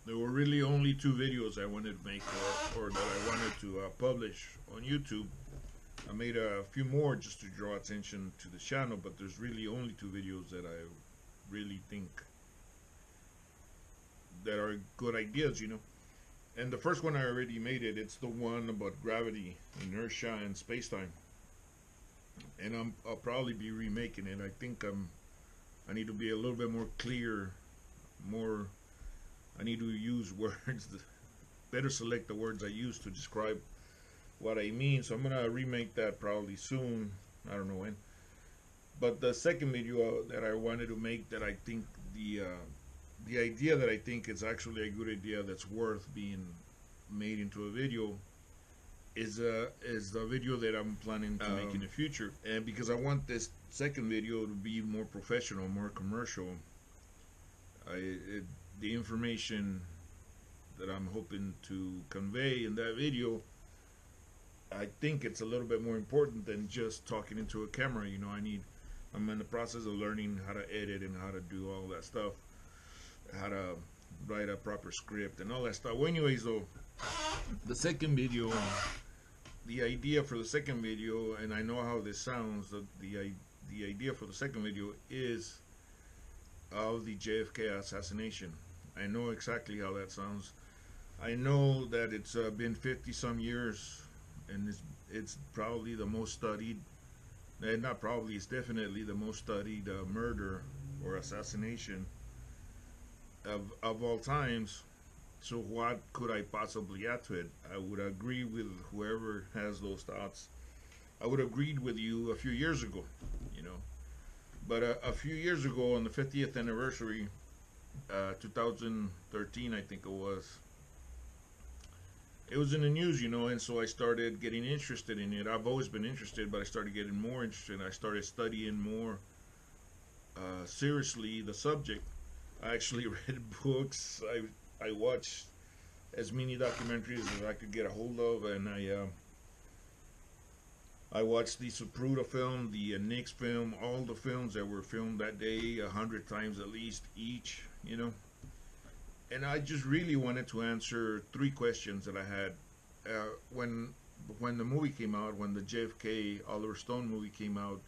there were really only two videos I wanted to make, or that I wanted to publish on YouTube. I made a few more just to draw attention to the channel, but there's really only two videos that I really think that are good ideas, you know. And the first one I already made it. It's the one about gravity, inertia, and space-time. And I'll probably be remaking it. I think I need to be a little bit more clear, more. I need to use words, better select the words I use to describe what I mean. So I'm gonna remake that probably soon. I don't know when. But the second video that I wanted to make, that I think the idea that I think is actually a good idea that's worth being made into a video is the video that I'm planning to make in the future. And because I want this second video to be more professional, more commercial, the information that I'm hoping to convey in that video, I think it's a little bit more important than just talking into a camera. You know, I'm in the process of learning how to edit and how to do all that stuff, how to write a proper script and all that stuff. Well, anyways, though, the second video, the idea for the second video, and I know how this sounds, the idea for the second video is of the JFK assassination. I know exactly how that sounds. I know that it's been 50 some years, and it's probably the most studied, and not probably, it's definitely the most studied murder or assassination of all times. So what could I possibly add to it? I would agree with whoever has those thoughts. I would have agreed with you a few years ago, you know. But a few years ago, on the 50th anniversary, 2013, I think it was in the news, you know, and so I started getting interested in it. I've always been interested, but I started getting more interested. I started studying more seriously the subject. I actually read books. I watched as many documentaries as I could get a hold of, and I watched the Zapruder film, the Nix film, all the films that were filmed that day 100 times at least each, you know. And I just really wanted to answer three questions that I had when the movie came out, when the JFK Oliver Stone movie came out.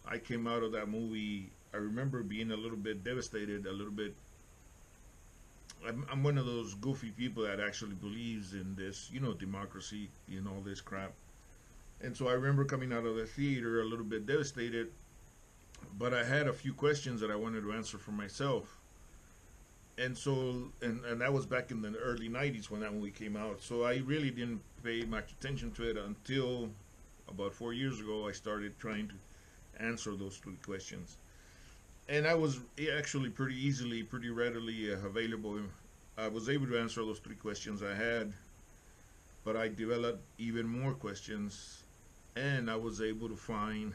I came out of that movie. I remember being a little bit devastated, a little bit. I'm one of those goofy people that actually believes in this, you know, democracy, you know, all this crap. And so I remember coming out of the theater a little bit devastated, but I had a few questions that I wanted to answer for myself. And so, and that was back in the early 90s when that movie came out. So I really didn't pay much attention to it until about 4 years ago. I started trying to answer those three questions. And I was actually pretty readily available. I was able to answer those three questions I had, but I developed even more questions, and I was able to find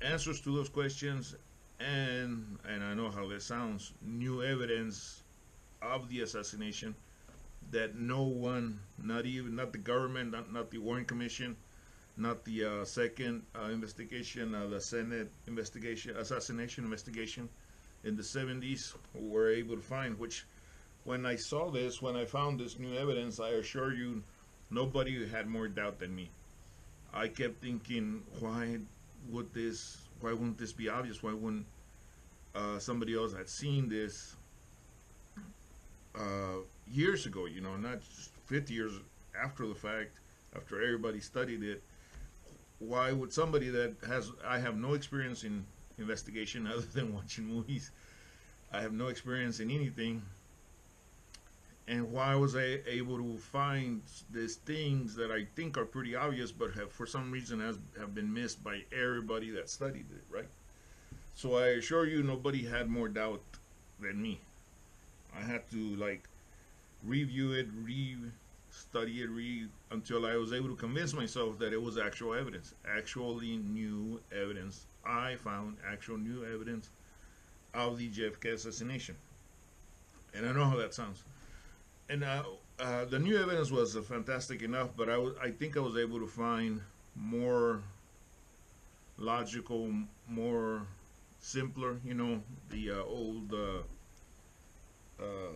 answers to those questions, and I know how that sounds, new evidence of the assassination that no one, not the government, not the Warren Commission, not the second investigation, the Senate investigation, assassination investigation in the 70s, were able to find. Which, when I found this new evidence, I assure you, nobody had more doubt than me. I kept thinking, why wouldn't this be obvious? Why wouldn't somebody else had seen this years ago? You know, not just 50 years after the fact, after everybody studied it. Why would somebody I have no experience in investigation other than watching movies. I have no experience in anything. And why was I able to find these things that I think are pretty obvious, but have for some reason have been missed by everybody that studied it, right? So I assure you, nobody had more doubt than me. I had to review it, study it, until I was able to convince myself that it was actual evidence, actually new evidence. I found actual new evidence of the JFK assassination, and I know how that sounds. And the new evidence was fantastic enough, but I think I was able to find more logical, more simpler, you know, the old uh,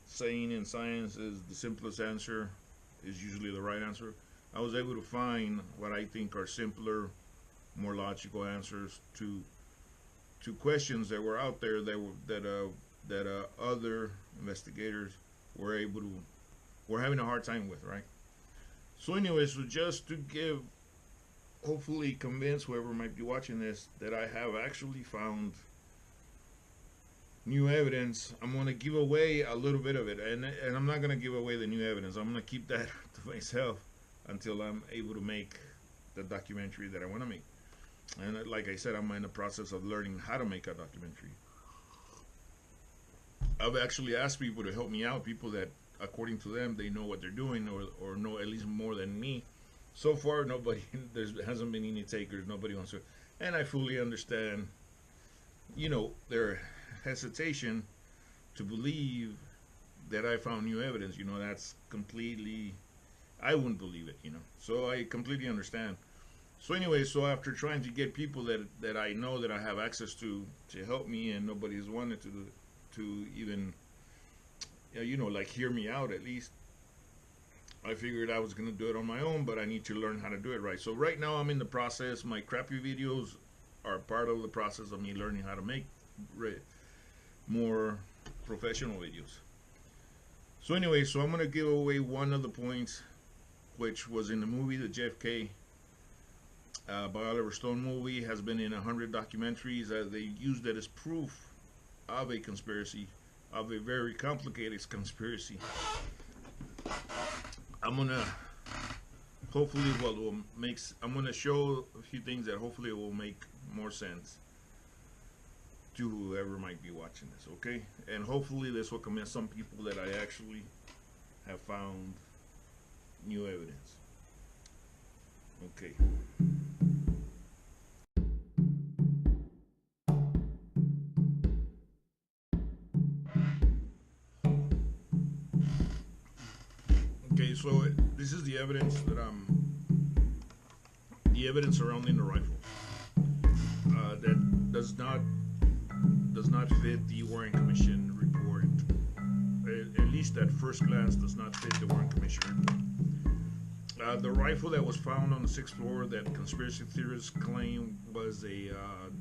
saying in science is the simplest answer is usually the right answer. I was able to find what I think are simpler, more logical answers to questions that were out there that other investigators were able to were having a hard time with, right? So, anyways, so just to give, hopefully, convince whoever might be watching this that I have actually found new evidence. I'm going to give away a little bit of it, and I'm not going to give away the new evidence. I'm going to keep that to myself until I'm able to make the documentary that I want to make. And like I said, I'm in the process of learning how to make a documentary. I've actually asked people to help me out, people that, according to them, they know what they're doing or know at least more than me. So far, nobody, there hasn't been any takers, nobody wants to. And I fully understand, their hesitation to believe that I found new evidence. That's completely, I wouldn't believe it, So I completely understand. So anyway, so after trying to get people that I know that I have access to help me, and nobody's wanted to even, like hear me out at least, I figured I was going to do it on my own, but I need to learn how to do it right. So right now I'm in the process. My crappy videos are part of the process of me learning how to make more professional videos. So anyway, so I'm going to give away one of the points, which was in the movie, the JFK by Oliver Stone movie, has been in 100 documentaries. They used it as proof of a conspiracy, of a very complicated conspiracy. I'm gonna hopefully I'm gonna show a few things that hopefully will make more sense to whoever might be watching this, okay? And hopefully this will convince some people that I actually have found new evidence. Okay. Okay, so this is the evidence the evidence surrounding the rifle that does not fit the Warren Commission report. At least at first glance, does not fit the Warren Commission report. The rifle that was found on the 6th floor that conspiracy theorists claim was a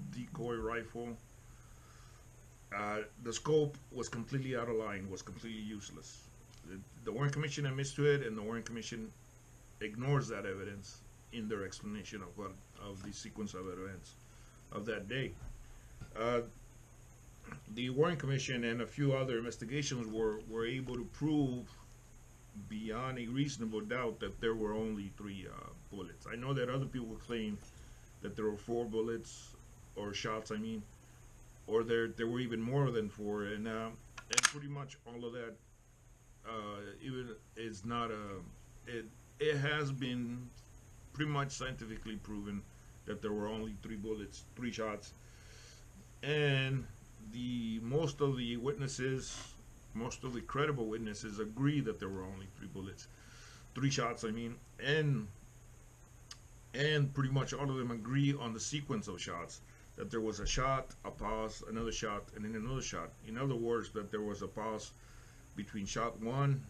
decoy rifle. The scope was completely out of line, was completely useless. The Warren Commission admits to it, and the Warren Commission ignores that evidence in their explanation of the sequence of events of that day. The Warren Commission and a few other investigations were able to prove beyond a reasonable doubt that there were only 3 bullets. I know that other people claim that there were 4 bullets, or shots, I mean, or there were even more than 4, and pretty much all of that even is not it has been pretty much scientifically proven that there were only 3 bullets, 3 shots, and most of the credible witnesses agree that there were only 3 bullets, 3 shots, I mean, and pretty much all of them agree on the sequence of shots, that there was a shot, a pause, another shot, and then another shot. In other words, that there was a pause between shot 1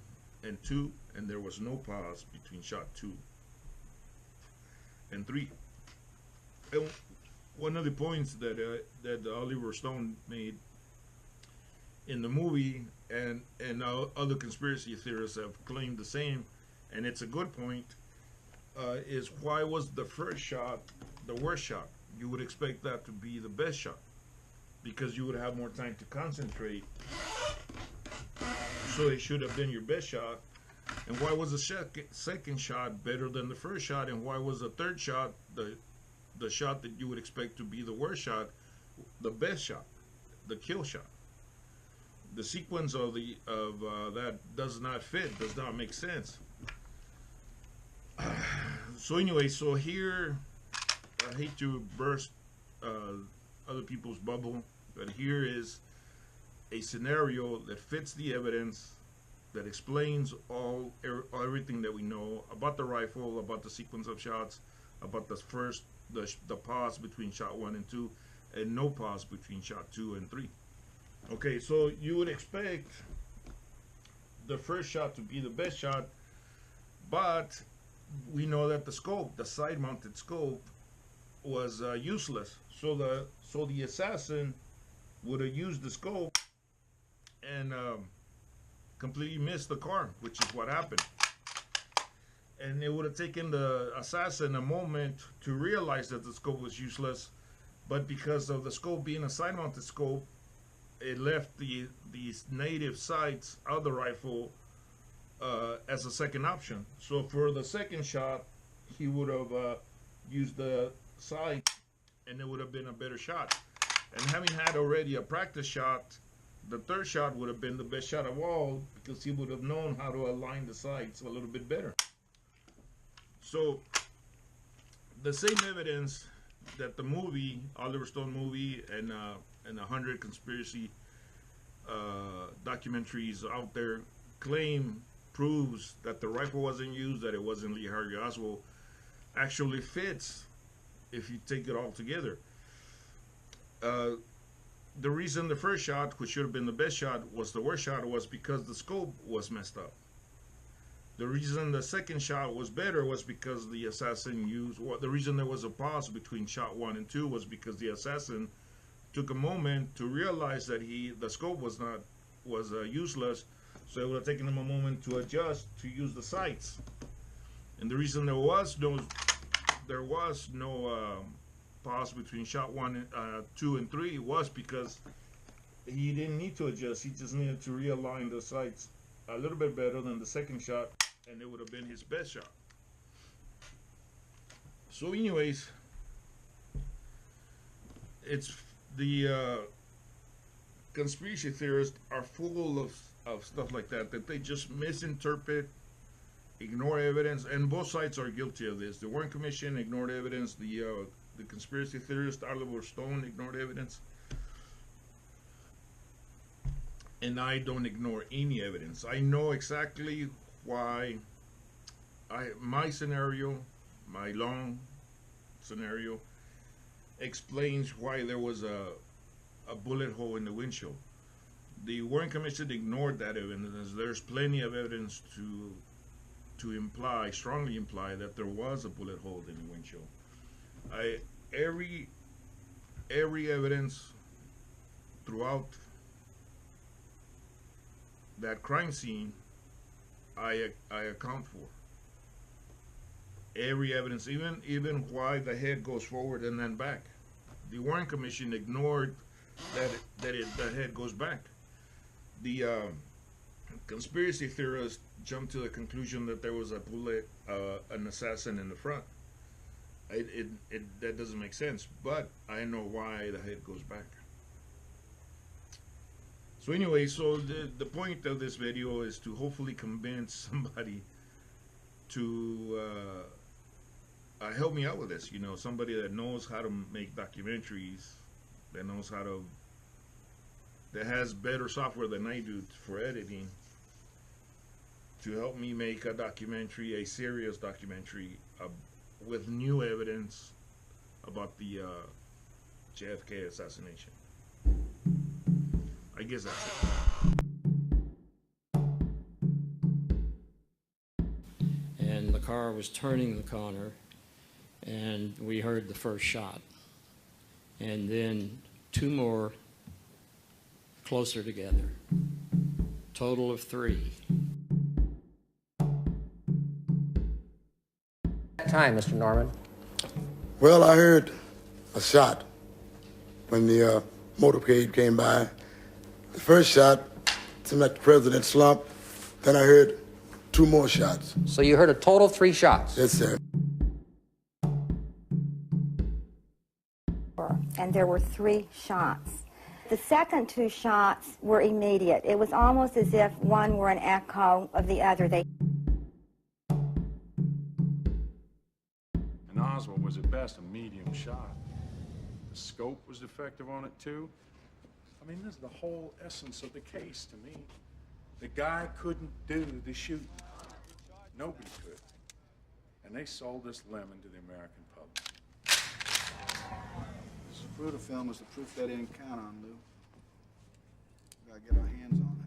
and 2, and there was no pause between shot 2 and 3. And one of the points that Oliver Stone made in the movie, and other conspiracy theorists have claimed the same, and it's a good point, is why was the first shot the worst shot? You would expect that to be the best shot, because you would have more time to concentrate. So it should have been your best shot. And why was the second shot better than the first shot? And why was the third shot, the shot that you would expect to be the worst shot, the best shot, the kill shot? The sequence of that does not fit, does not make sense. So anyway, so here, I hate to burst other people's bubble, but here is a scenario that fits the evidence, that explains everything that we know about the rifle, about the sequence of shots, about the pause between shot 1 and 2, and no pause between shot 2 and 3. Okay, so you would expect the first shot to be the best shot, but we know that the scope, the side-mounted scope, was useless. So the assassin would have used the scope and completely missed the car, which is what happened. And it would have taken the assassin a moment to realize that the scope was useless, but because of the scope being a side-mounted scope, it left these native sights of the rifle as a second option. So for the second shot, he would have used the sight, and it would have been a better shot. And having had already a practice shot, the third shot would have been the best shot of all because he would have known how to align the sights a little bit better. So the same evidence that the movie, Oliver Stone movie, and 100 conspiracy documentaries out there claim proves that the rifle wasn't used, that it wasn't Lee Harvey Oswald, actually fits if you take it all together. The reason the first shot, which should have been the best shot, was the worst shot was because the scope was messed up. The reason the second shot was better was because the assassin used. Well, the reason there was a pause between shot 1 and 2 was because the assassin took a moment to realize that the scope was useless, so it would have taken him a moment to adjust to use the sights. And the reason there was no pause between shot 1, 2, and 3 was because he didn't need to adjust. He just needed to realign the sights a little bit better than the second shot, and it would have been his best shot. So anyways, it's the conspiracy theorists are full of stuff like that they just misinterpret, ignore evidence, and both sides are guilty of this. The Warren Commission ignored evidence. The conspiracy theorist Oliver Stone ignored evidence, and I don't ignore any evidence. I know exactly why. My scenario, my long scenario, explains why there was a bullet hole in the windshield. The Warren Commission ignored that evidence. There's plenty of evidence to strongly imply that there was a bullet hole in the windshield. Every evidence throughout that crime scene, I account for. Every evidence, even why the head goes forward and then back. The Warren Commission ignored that the head goes back. The conspiracy theorists jumped to the conclusion that there was an assassin in the front. That doesn't make sense, but I know why the head goes back. So anyway, the point of this video is to hopefully convince somebody to help me out with this. Somebody that knows how to make documentaries, that has better software than I do for editing, to help me make a serious documentary with new evidence about the JFK assassination. I guess that's it. And the car was turning the corner, and we heard the first shot. And then 2 more closer together. Total of 3. Time, Mr. Norman. Well, I heard a shot when the motorcade came by. The first shot seemed like the president slumped. Then I heard 2 more shots. So you heard a total of 3 shots? Yes, sir. And there were 3 shots. The second 2 shots were immediate. It was almost as if one were an echo of the other. And Oswald was at best a medium shot. The scope was defective on it too. I mean, this is the whole essence of the case to me. The guy couldn't do the shooting. Nobody could. And they sold this lemon to the American public. Fruta film was the proof they didn't count on, Lou. get our hands on it.